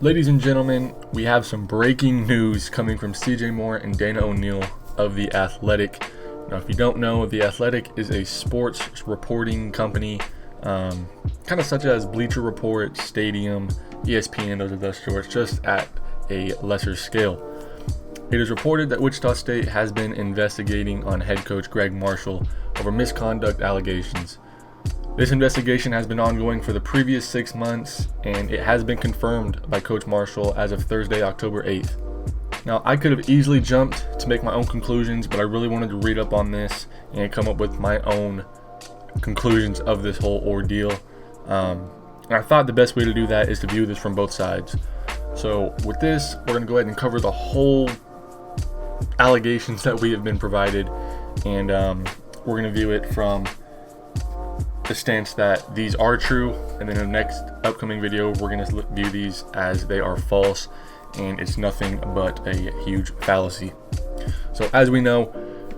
Ladies and gentlemen, we have some breaking news coming from CJ Moore and Dana O'Neill of The Athletic. Now, if you don't know, The Athletic is a sports reporting company, kind of such as Bleacher Report, Stadium, ESPN, those of those sorts, just at a lesser scale. It is reported that Wichita State has been investigating on head coach Gregg Marshall over misconduct allegations. This investigation has been ongoing for the previous 6 months, and it has been confirmed by Coach Marshall as of Thursday, October 8th. Now, I could have easily jumped to make my own conclusions, but I really wanted to read up on this and come up with my own conclusions of this whole ordeal. And I thought the best way to do that is to view this from both sides. So with this, we're going to go ahead and cover the whole allegations that we have been provided, and we're going to view it from the stance that these are true, and then in the next upcoming video we're going to view these as they are false, and it's nothing but a huge fallacy. So as we know,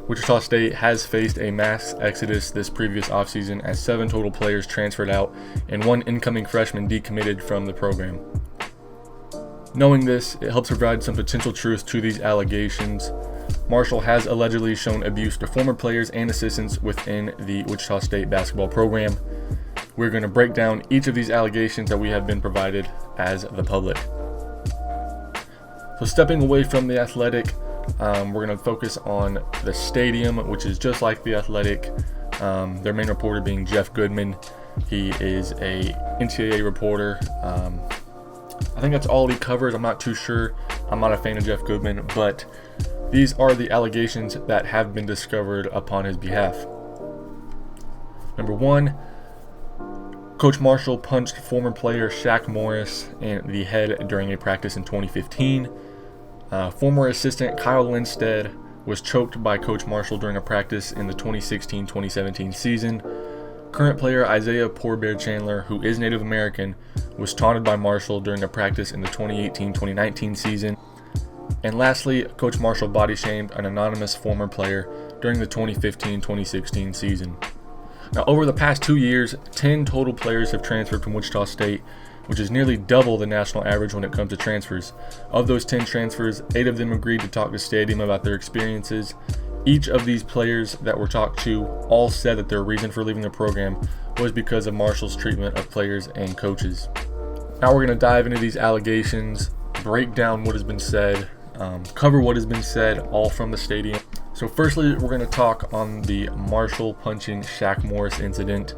Wichita State has faced a mass exodus this previous offseason as 7 total players transferred out and 1 incoming freshman decommitted from the program. Knowing this, it helps provide some potential truth to these allegations. Marshall has allegedly shown abuse to former players and assistants within the Wichita State basketball program. We're going to break down each of these allegations that we have been provided as the public. So stepping away from The Athletic, we're going to focus on the Stadium, which is just like The Athletic. Their main reporter being Jeff Goodman. He is a NCAA reporter. I think that's all he covers. I'm not too sure. I'm not a fan of Jeff Goodman, but these are the allegations that have been discovered upon his behalf. Number 1, Coach Marshall punched former player Shaq Morris in the head during a practice in 2015. Former assistant Kyle Lindstedt was choked by Coach Marshall during a practice in the 2016-2017 season. Current player Isaiah Poor Bear Chandler, who is Native American, was taunted by Marshall during a practice in the 2018-2019 season. And lastly, Coach Marshall body shamed an anonymous former player during the 2015-2016 season. Now, over the past 2 years, 10 total players have transferred from Wichita State, which is nearly double the national average when it comes to transfers. Of those 10 transfers, 8 of them agreed to talk to Stadium about their experiences. Each of these players that were talked to all said that their reason for leaving the program was because of Marshall's treatment of players and coaches. Now we're going to dive into these allegations, break down what has been said, cover what has been said, all from the Stadium. So firstly, we're going to talk on the Marshall punching Shaq Morris incident.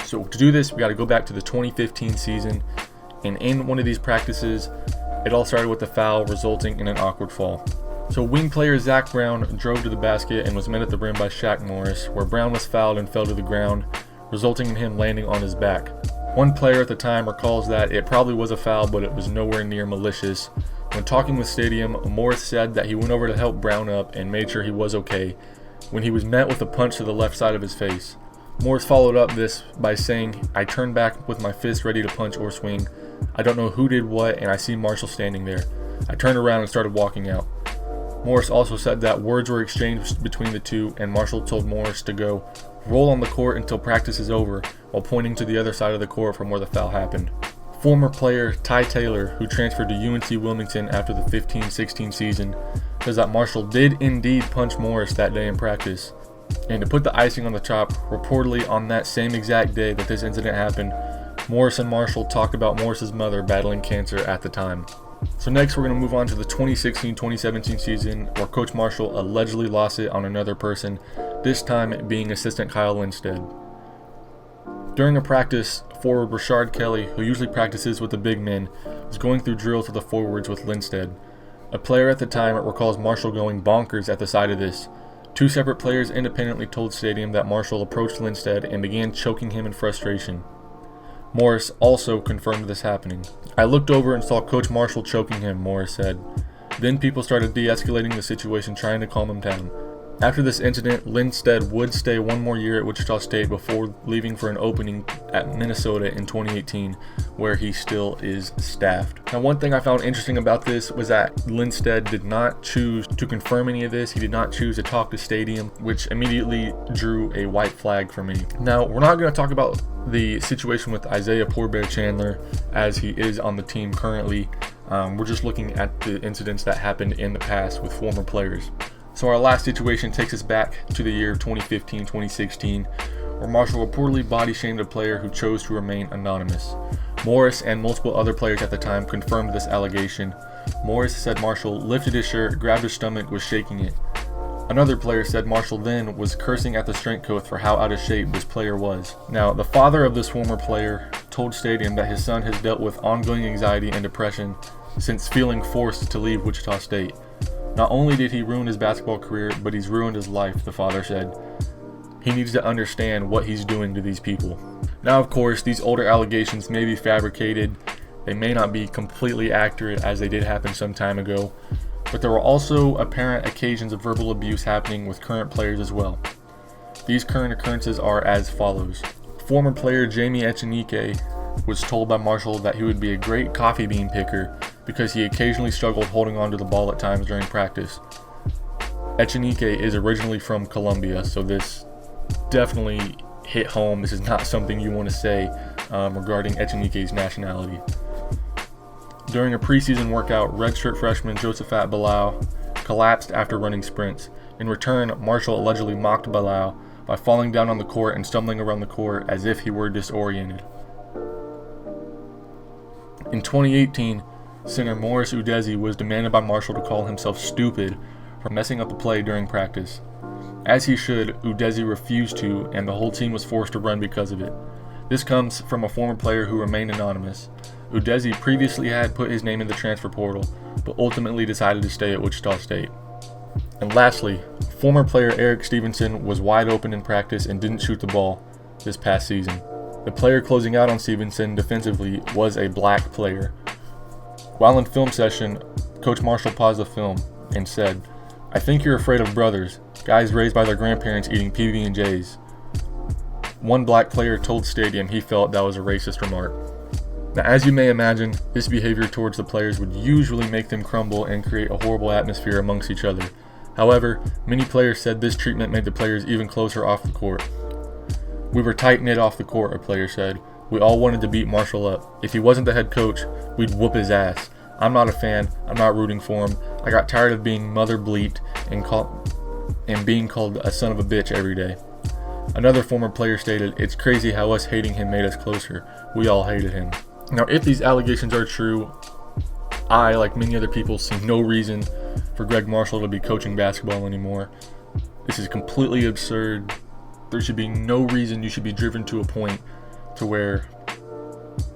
So to do this, we got to go back to the 2015 season, and in one of these practices, it all started with a foul resulting in an awkward fall. So wing player Zach Brown drove to the basket and was met at the rim by Shaq Morris, where Brown was fouled and fell to the ground, resulting in him landing on his back. One player at the time recalls that it probably was a foul, but it was nowhere near malicious. When talking with Stadium, Morris said that he went over to help Brown up and made sure he was okay, when he was met with a punch to the left side of his face. Morris followed up this by saying, "I turned back with my fist ready to punch or swing. I don't know who did what, and I see Marshall standing there. I turned around and started walking out." Morris also said that words were exchanged between the two, and Marshall told Morris to go roll on the court until practice is over, while pointing to the other side of the court from where the foul happened. Former player Ty Taylor, who transferred to UNC Wilmington after the 15-16 season, says that Marshall did indeed punch Morris that day in practice. And to put the icing on the top, reportedly on that same exact day that this incident happened, Morris and Marshall talked about Morris's mother battling cancer at the time. So next we're going to move on to the 2016-2017 season, where Coach Marshall allegedly lost it on another person, this time being assistant Kyle Lindstedt. During a practice, forward Rashard Kelly, who usually practices with the big men, was going through drills with the forwards with Lindstedt. A player at the time recalls Marshall going bonkers at the sight of this. 2 separate players independently told Stadium that Marshall approached Lindstedt and began choking him in frustration. Morris also confirmed this happening. "I looked over and saw Coach Marshall choking him," Morris said. "Then people started de-escalating the situation, trying to calm him down. After this incident, Lindstedt would stay one more year at Wichita State before leaving for an opening at Minnesota in 2018, where he still is staffed. Now, one thing I found interesting about this was that Lindstedt did not choose to confirm any of this. He did not choose to talk to Stadium, which immediately drew a white flag for me. Now, we're not going to talk about the situation with Isaiah Poor Bear Chandler, as he is on the team currently. We're just looking at the incidents that happened in the past with former players. So our last situation takes us back to the year 2015-2016, where Marshall reportedly body-shamed a player who chose to remain anonymous. Morris and multiple other players at the time confirmed this allegation. Morris said Marshall lifted his shirt, grabbed his stomach, was shaking it. Another player said Marshall then was cursing at the strength coach for how out of shape this player was. Now, the father of this former player told Stadium that his son has dealt with ongoing anxiety and depression since feeling forced to leave Wichita State. Not only did he ruin his basketball career, but he's ruined his life, the father said. He needs to understand what he's doing to these people. Now, of course, these older allegations may be fabricated. They may not be completely accurate, as they did happen some time ago. But there were also apparent occasions of verbal abuse happening with current players as well. These current occurrences are as follows. Former player Jamie Echenike was told by Marshall that he would be a great coffee bean picker because he occasionally struggled holding on to the ball at times during practice. Echenike is originally from Colombia, so this definitely hit home. This is not something you want to say regarding Echenike's nationality. During a preseason workout, redshirt freshman Josephat Bilal collapsed after running sprints. In return, Marshall allegedly mocked Bilal by falling down on the court and stumbling around the court as if he were disoriented. In 2018, center Morris Udeze was demanded by Marshall to call himself stupid for messing up a play during practice. As he should, Udeze refused to, and the whole team was forced to run because of it. This comes from a former player who remained anonymous. Udeze previously had put his name in the transfer portal, but ultimately decided to stay at Wichita State. And lastly, former player Eric Stevenson was wide open in practice and didn't shoot the ball this past season. The player closing out on Stevenson defensively was a black player. While in film session, Coach Marshall paused the film and said, "I think you're afraid of brothers, guys raised by their grandparents eating PB&Js." One black player told Stadium he felt that was a racist remark. Now, as you may imagine, this behavior towards the players would usually make them crumble and create a horrible atmosphere amongst each other. However, many players said this treatment made the players even closer off the court. "We were tight-knit off the court," a player said. "We all wanted to beat Marshall up. If he wasn't the head coach, we'd whoop his ass. I'm not a fan. I'm not rooting for him. I got tired of being mother bleeped and being called a son of a bitch every day." Another former player stated, "It's crazy how us hating him made us closer. We all hated him." Now, if these allegations are true, I, like many other people, see no reason for Gregg Marshall to be coaching basketball anymore. This is completely absurd. There should be no reason you should be driven to a point to where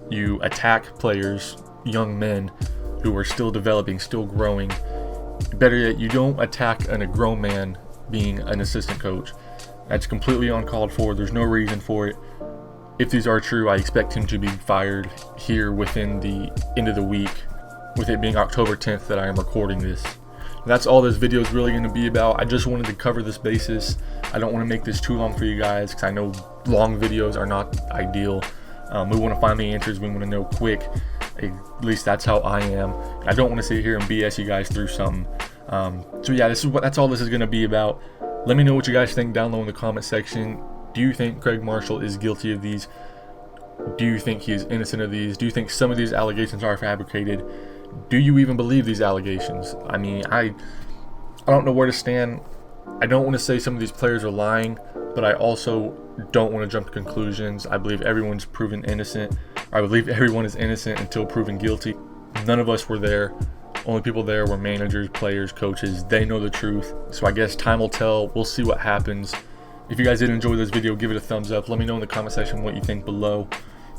you attack players, young men who are still developing, still growing. Better yet, you don't attack a grown man being an assistant coach. That's completely uncalled for. There's no reason for it. If these are true, I expect him to be fired here within the end of the week, with it being October 10th that I am recording this. That's all this video is really going to be about. I just wanted to cover this basis. I don't want to make this too long for you guys because I know long videos are not ideal. We want to find the answers. We want to know quick. At least that's how I am. I don't want to sit here and BS you guys through something. So yeah, that's all this is going to be about. Let me know what you guys think down low in the comment section. Do you think Gregg Marshall is guilty of these? Do you think he is innocent of these? Do you think some of these allegations are fabricated? Do you even believe these allegations? I mean, I don't know where to stand. I don't want to say some of these players are lying, but I also don't want to jump to conclusions. I believe everyone's proven innocent. I believe everyone is innocent until proven guilty. None of us were there. Only people there were managers, players, coaches. They know the truth. So I guess time will tell. We'll see what happens. If you guys did enjoy this video, give it a thumbs up. Let me know in the comment section what you think below.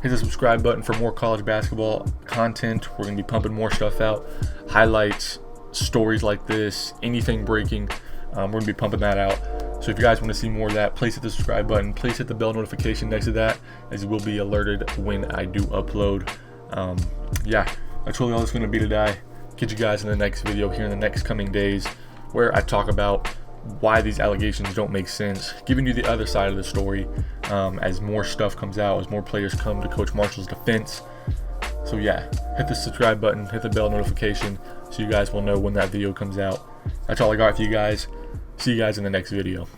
Hit the subscribe button for more college basketball content. We're going to be pumping more stuff out. Highlights, stories like this, anything breaking. We're going to be pumping that out. So if you guys want to see more of that, please hit the subscribe button. Please hit the bell notification next to that, as you will be alerted when I do upload. Yeah, that's really all it's going to be today. Catch you guys in the next video here in the next coming days, where I talk about why these allegations don't make sense, giving you the other side of the story as more stuff comes out, as more players come to Coach Marshall's defense. So yeah, hit the subscribe button, hit the bell notification so you guys will know when that video comes out. That's all I got for you guys. See you guys in the next video.